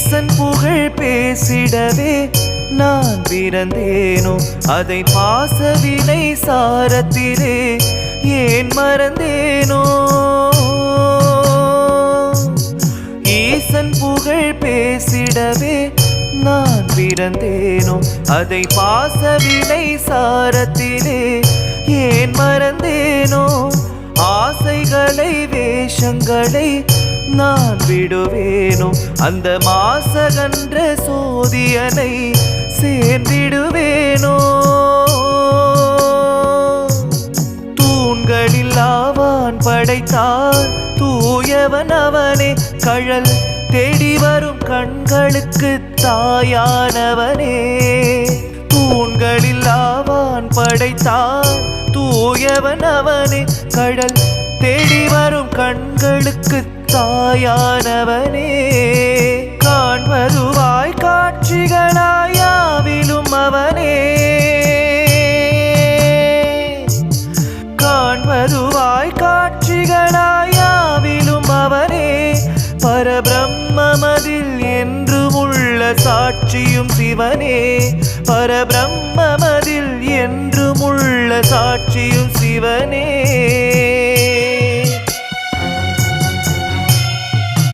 ஈசன் புகழ் பேசிடவே நான் பிறந்தேனோ அதை பாசவினை சாரத்திலே ஏன் மறந்தேனோ ஈசன் புகழ் பேசிடவே நான் பிறந்தேனோ அதை பாசவினை சாரத்திலே ஏன் மறந்தேனோ ஆசைகளை வேஷங்களை நான் விடுவேனோ அந்த மாசகன்ற சோதியனை சேர்ந்திடுவேனோ தூண்களில் ஆவான் படைத்தார் தூயவன் அவனே கழல் தேடி வரும் கண்களுக்கு தாயானவனே தூண்களில் ஆவான் படைத்தார் தூயவன் அவனே கடல் தேடி வரும் கண்களுக்கு தாயானவனே காண்பதுவாய் காட்சிகளாயாவிலும் அவனே காண்பதுவாய் காட்சிகளாயாவிலும் அவனே பரபிரம்மமதில் என்றும் உள்ள சாட்சியும் சிவனே பரபிரம்மமதில்